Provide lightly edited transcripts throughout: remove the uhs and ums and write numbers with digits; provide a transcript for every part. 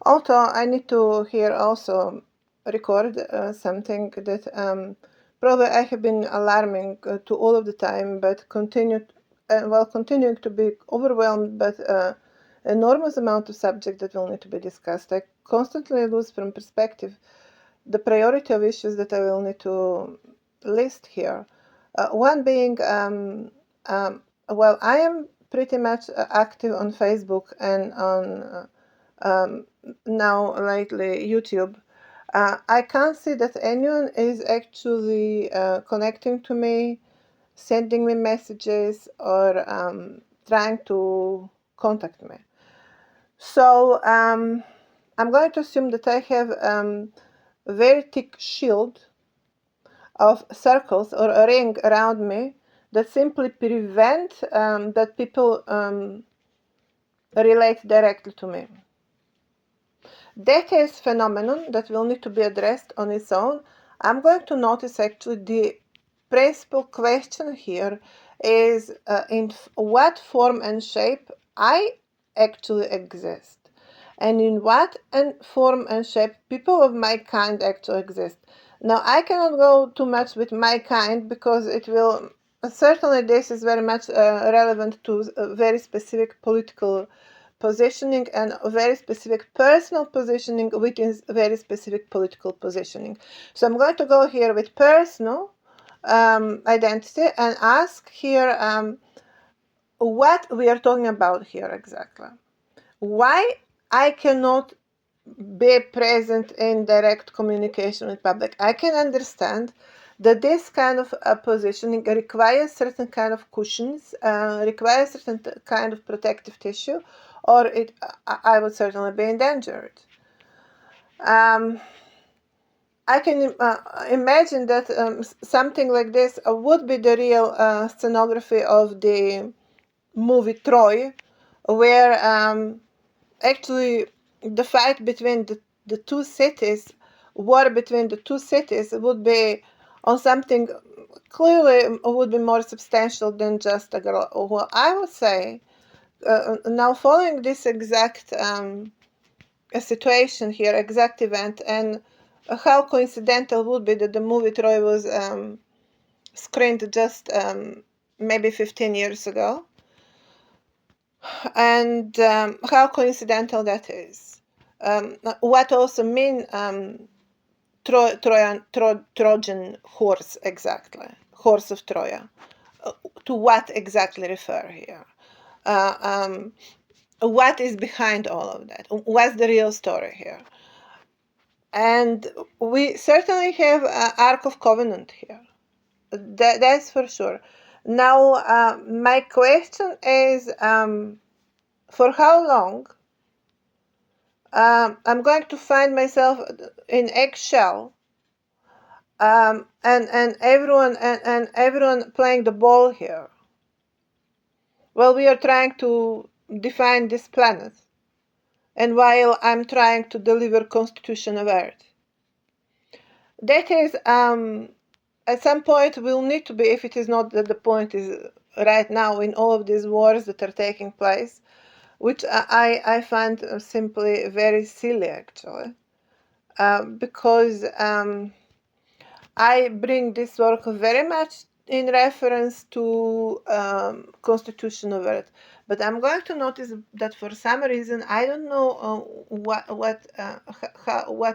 Although I need to here also record something that probably I have been alarming to all of the time, but continuing to be overwhelmed, but enormous amount of subject that will need to be discussed. I constantly lose from perspective the priority of issues that I will need to list here. One being, well, I am pretty much active on Facebook and on now lately YouTube. I can't see that anyone is actually connecting to me, sending me messages, or trying to contact me. So I'm going to assume that I have a very thick shield of circles or a ring around me that simply prevent that people relate directly to me. That is phenomenon that will need to be addressed on its own. I'm going to notice actually the principal question here is in what form and shape I actually exist, and in what form and shape people of my kind actually exist. Now, I cannot go too much with my kind because it will certainly, this is very much relevant to very specific political positioning and a very specific personal positioning within very specific political positioning. So I'm going to go here with personal identity and ask here what we are talking about here exactly. Why I cannot be present in direct communication with public. I can understand that this kind of positioning requires certain kind of cushions, requires certain kind of protective tissue, or I would certainly be endangered. I can imagine that something like this would be the real scenography of the movie Troy, where actually the fight between the two cities, war between the two cities, would be on something clearly would be more substantial than just a girl. Well, I would say now following this exact situation here, exact event, and how coincidental would be that the movie Troy was screened just maybe 15 years ago, and how coincidental that is. What also mean Trojan horse exactly, horse of Troya? To what exactly refer here? What is behind all of that? What's the real story here? And we certainly have Ark of Covenant here. That's for sure. Now, my question is, for how long I'm going to find myself in eggshell, and everyone playing the ball here? Well, we are trying to define this planet, and while I'm trying to deliver Constitution of Earth. That is, at some point will need to be, if it is not that the point is right now in all of these wars that are taking place, which I find simply very silly actually, because I bring this work very much in reference to Constitution of Earth. But I'm going to notice that for some reason, I don't know what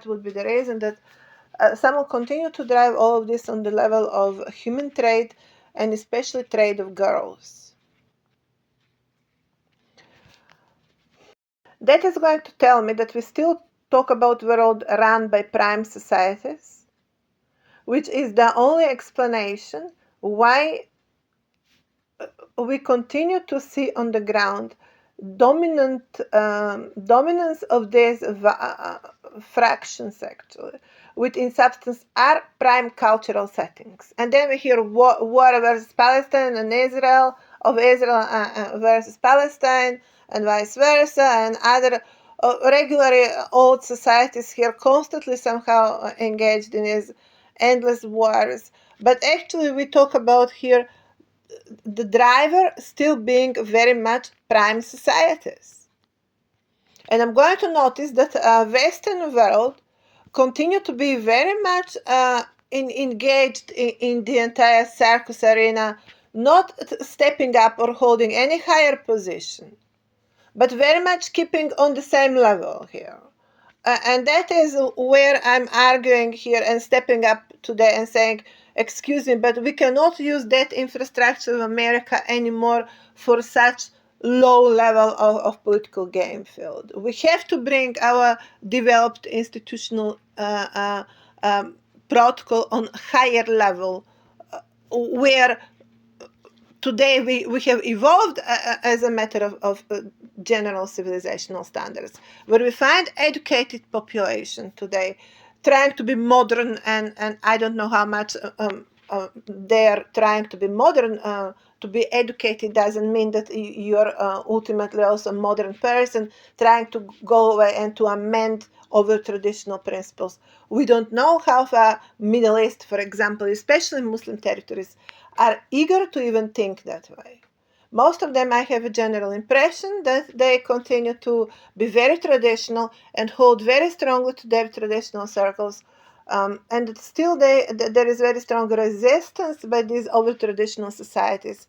would be the reason that some will continue to drive all of this on the level of human trade, and especially trade of girls. That is going to tell me that we still talk about world run by prime societies, which is the only explanation why we continue to see on the ground dominance of these fractions actually, which in substance are prime cultural settings. And then we hear war versus Palestine and Israel, of Israel versus Palestine, and vice versa, and other regularly old societies here constantly somehow engaged in these endless wars. But actually we talk about here the driver still being very much prime societies. And I'm going to notice that Western world continue to be very much engaged in the entire circus arena, not stepping up or holding any higher position, but very much keeping on the same level here. And that is where I'm arguing here and stepping up today and saying, excuse me, but we cannot use that infrastructure of America anymore for such low level of political game field. We have to bring our developed institutional protocol on higher level, where today we have evolved as a matter of general civilizational standards, where we find educated population today trying to be modern, and I don't know how much they're trying to be modern. To be educated doesn't mean that you're ultimately also a modern person trying to go away and to amend over traditional principles. We don't know how far Middle East, for example, especially Muslim territories, are eager to even think that way. Most of them, I have a general impression that they continue to be very traditional and hold very strongly to their traditional circles. And that still there is very strong resistance by these over traditional societies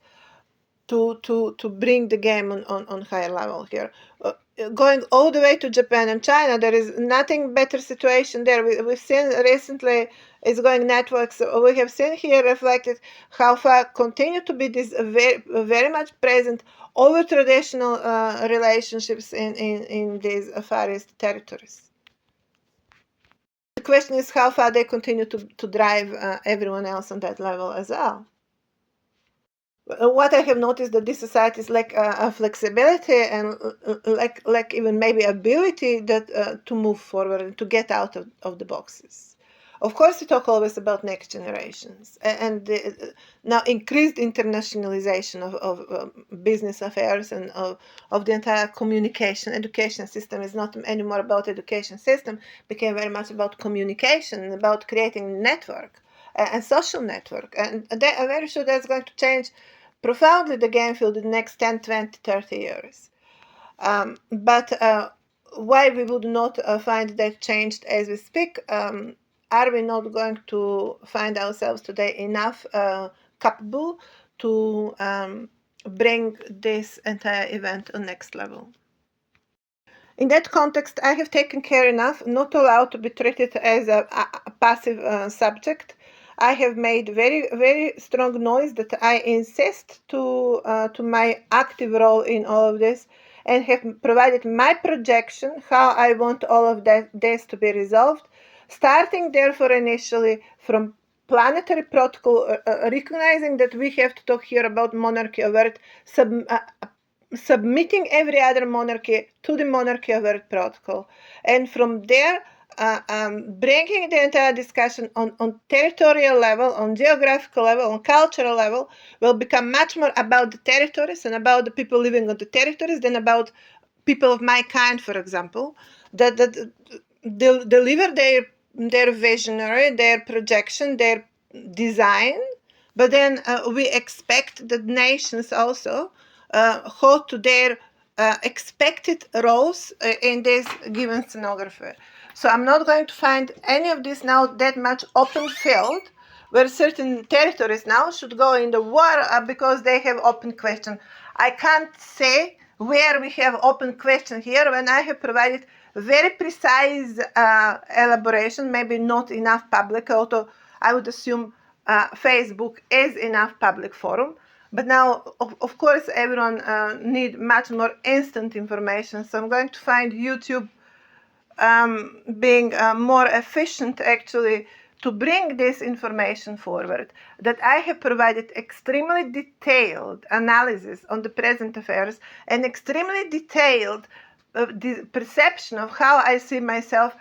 to bring the game on higher level here. Going all the way to Japan and China, there is nothing better situation there. We've seen recently it's going networks. We have seen here reflected how far continue to be this very much present over traditional relationships in these Far East territories. The question is how far they continue to drive everyone else on that level as well. What I have noticed that these societies lack flexibility and lack even maybe ability that to move forward and to get out of the boxes. Of course, we talk always about next generations and now increased internationalization of business affairs and of the entire communication. Education system is not anymore about education system, became very much about communication, about creating network and social network. And I'm very sure that's going to change profoundly the game field in the next 10, 20, 30 years. But why we would not find that changed as we speak? Are we not going to find ourselves today enough capable to bring this entire event on next level? In that context, I have taken care enough not to allow to be treated as a passive subject. I have made very, very strong noise that I insist to my active role in all of this, and have provided my projection how I want all of this to be resolved, starting therefore initially from planetary protocol, recognizing that we have to talk here about monarchy of Earth, submitting every other monarchy to the monarchy of Earth protocol, and from there bringing the entire discussion on territorial level, on geographical level, on cultural level, will become much more about the territories and about the people living on the territories than about people of my kind, for example, that deliver their visionary, their projection, their design, but then we expect that nations also hold to their expected roles in this given scenography. So I'm not going to find any of this now that much open field where certain territories now should go in the war because they have open question. I can't say where we have open question here when I have provided very precise elaboration, maybe not enough public, although I would assume Facebook is enough public forum. But now, of course, everyone need much more instant information. So I'm going to find YouTube being more efficient actually to bring this information forward. That I have provided extremely detailed analysis on the present affairs and extremely detailed the perception of how I see myself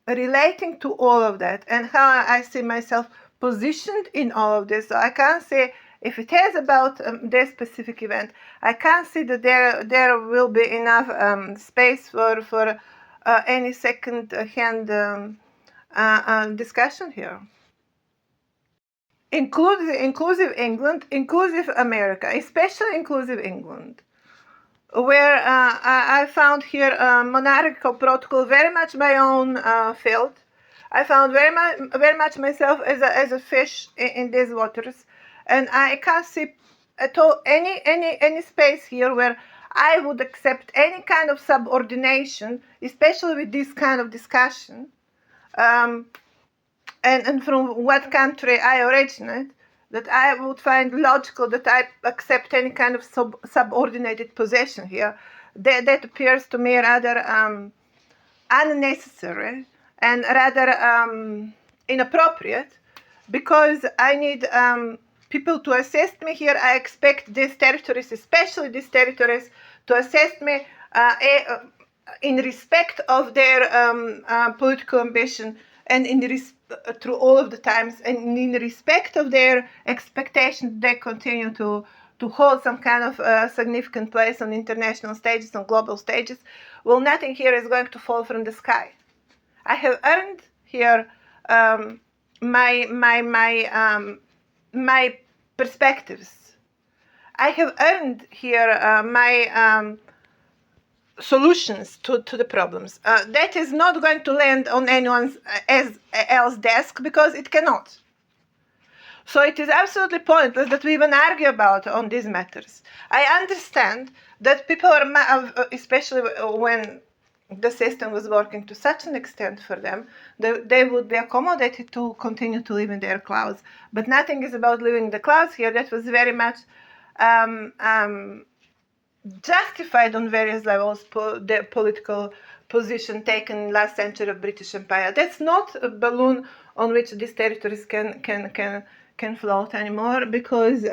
relating to all of that and how I see myself positioned in all of this. So I can't say if it is about this specific event, I can't see that there will be enough space for any second-hand discussion here. Inclusive England, inclusive America, especially inclusive England. where I found here a monarchical protocol, very much my own field. I found very much myself as a fish in these waters, and I can't see at all any space here where I would accept any kind of subordination, especially with this kind of discussion. Um, and from what country I originate, that I would find logical that I accept any kind of subordinated position here. That appears to me rather unnecessary and rather inappropriate, because I need people to assist me here. I expect these territories, especially these territories, to assist me in respect of their political ambition, and through all of the times, and in respect of their expectation they continue to hold some kind of significant place on international stages, on global stages. Well, nothing here is going to fall from the sky. I have earned here my perspectives. I have earned here my solutions to the problems. That is not going to land on anyone's else desk, because it cannot. So it is absolutely pointless that we even argue about on these matters. I understand that people are, especially when the system was working to such an extent for them, they would be accommodated to continue to live in their clouds. But nothing is about living in the clouds here. That was very much justified on various levels, the political position taken in last century of British Empire. That's not a balloon on which these territories can float anymore, because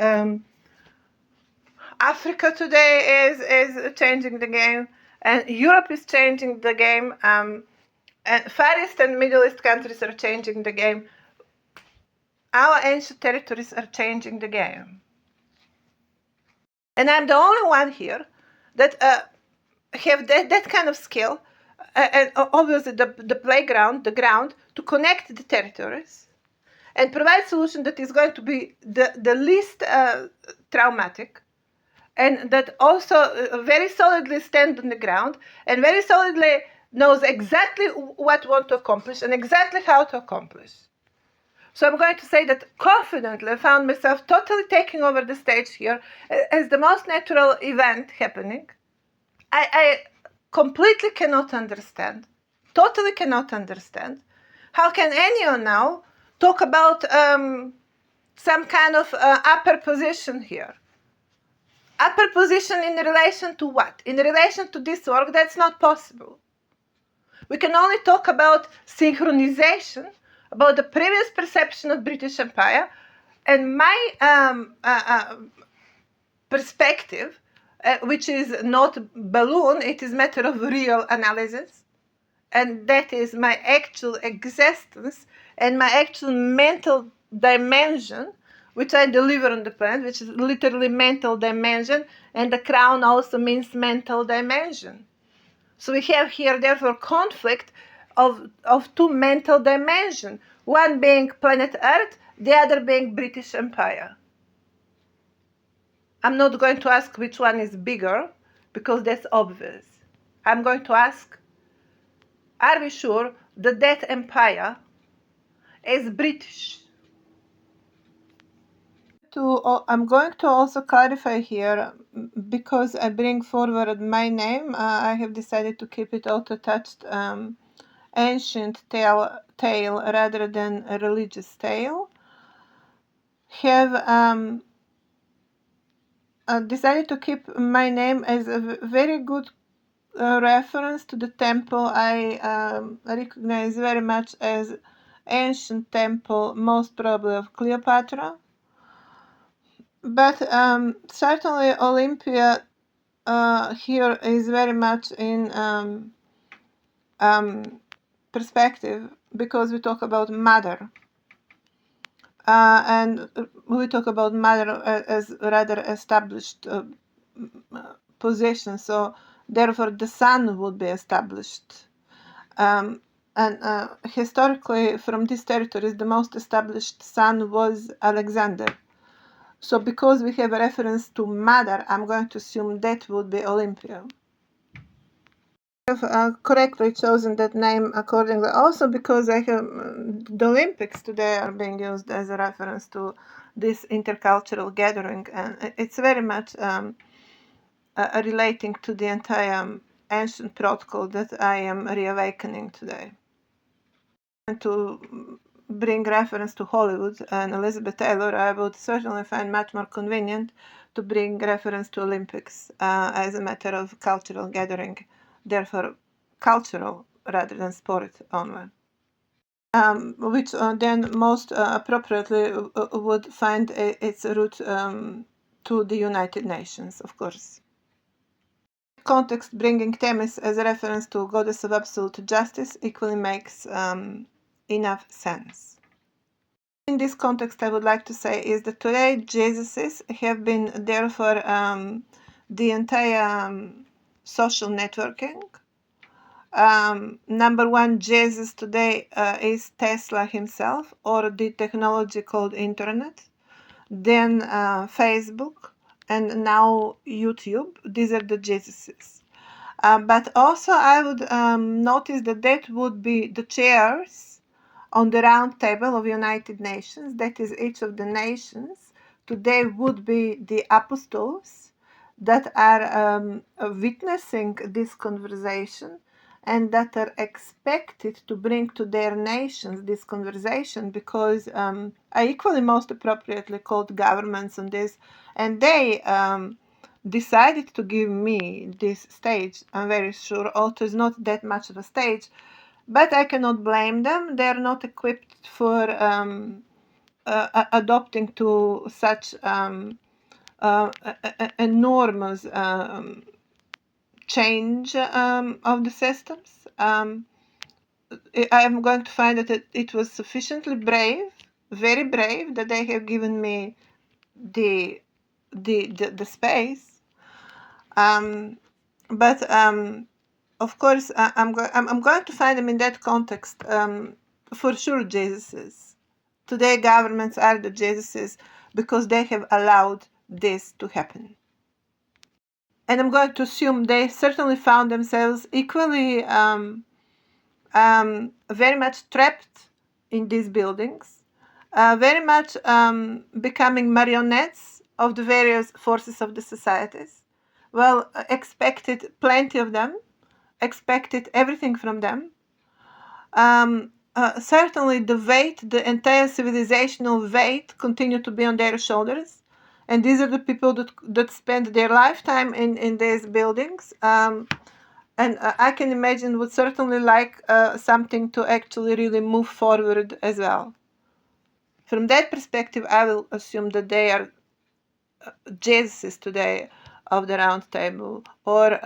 Africa today is changing the game, and Europe is changing the game, and Far East and Middle East countries are changing the game. Our ancient territories are changing the game. And I'm the only one here that have that kind of skill, and obviously the playground, the ground, to connect the territories and provide solution that is going to be the least traumatic, and that also very solidly stand on the ground and very solidly knows exactly what want to accomplish and exactly how to accomplish. So I'm going to say that confidently I found myself totally taking over the stage here as the most natural event happening. I completely cannot understand, totally cannot understand, how can anyone now talk about some kind of upper position here. Upper position in relation to what? In relation to this work, that's not possible. We can only talk about synchronization, about the previous perception of British Empire, and my perspective, which is not balloon, it is matter of real analysis, and that is my actual existence and my actual mental dimension, which I deliver on the planet, which is literally mental dimension, and the crown also means mental dimension. So we have here, therefore, conflict of two mental dimensions, one being planet Earth, the other being British Empire. I'm not going to ask which one is bigger, because that's obvious. I'm going to ask, are we sure that that empire is British? I'm going to also clarify here, because I bring forward my name, I have decided to keep it auto-touched ancient tale rather than a religious tale. Have decided to keep my name as a very good reference to the temple I recognize very much as ancient temple, most probably of Cleopatra. But certainly Olympia here is very much in perspective, because we talk about mother. And we talk about mother as rather established position, so therefore the sun would be established. And historically, from these territories, the most established son was Alexander. So because we have a reference to mother, I'm going to assume that would be Olympia. I have correctly chosen that name accordingly, also because I have the Olympics today are being used as a reference to this intercultural gathering, and it's very much relating to the entire ancient protocol that I am reawakening today. And to bring reference to Hollywood and Elizabeth Taylor, I would certainly find much more convenient to bring reference to Olympics as a matter of cultural gathering, therefore cultural rather than sport only. Which then most appropriately would find its root to the United Nations, of course. Context, bringing Themis as a reference to goddess of absolute justice equally makes enough sense. In this context, I would like to say is that today Jesuses have been there for the entire social networking. Number one Jesus today is Tesla himself, or the technology called internet, then Facebook, and now YouTube. These are the Jesuses. But also I would notice that would be the chairs on the round table of United Nations. That is, each of the nations today would be the apostles that are witnessing this conversation and that are expected to bring to their nations this conversation, because I equally most appropriately called governments on this, and they decided to give me this stage. I'm very sure, although it's not that much of a stage, but I cannot blame them. They're not equipped for adopting to such enormous change of the systems. I'm going to find that it was sufficiently brave, very brave, that they have given me the space. But of course, I'm going to find them in that context. For sure, Jesuses. Today, governments are the Jesuses because they have allowed this to happen. And I'm going to assume they certainly found themselves equally very much trapped in these buildings, very much becoming marionettes of the various forces of the societies. Well, expected plenty of them, expected everything from them. Certainly the entire civilizational weight continued to be on their shoulders. And these are the people that spend their lifetime in these buildings. And I can imagine would certainly like something to actually really move forward as well. From that perspective, I will assume that they are Jesuses today of the round table, or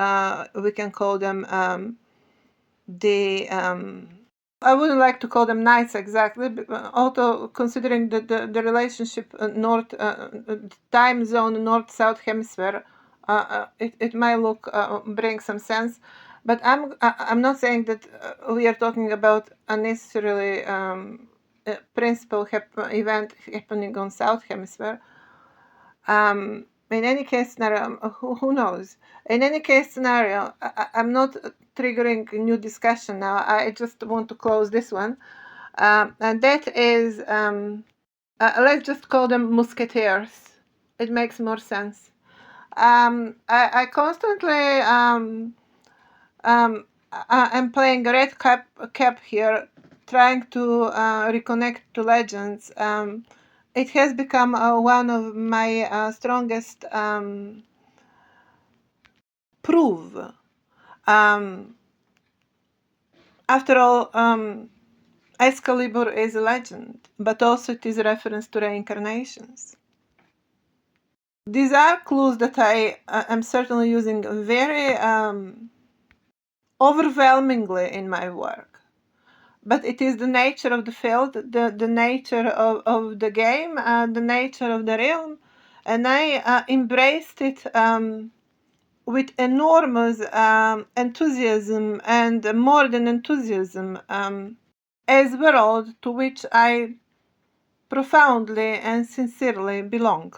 we can call them the I wouldn't like to call them knights exactly, but although considering the relationship north time zone north-south hemisphere, it might look bring some sense. But I'm not saying that we are talking about unnecessarily principal event happening on south hemisphere. In any case scenario, who knows? In any case scenario, I'm not triggering a new discussion now. I just want to close this one. And that is, let's just call them musketeers. It makes more sense. I constantly I'm playing a red cap here, trying to reconnect to legends. It has become one of my strongest proof. After all, Excalibur is a legend, but also it is a reference to reincarnations. These are clues that I am certainly using very overwhelmingly in my work. But it is the nature of the field, the nature of the game, the nature of the realm, and I embraced it with enormous enthusiasm, and more than enthusiasm, as world to which I profoundly and sincerely belong.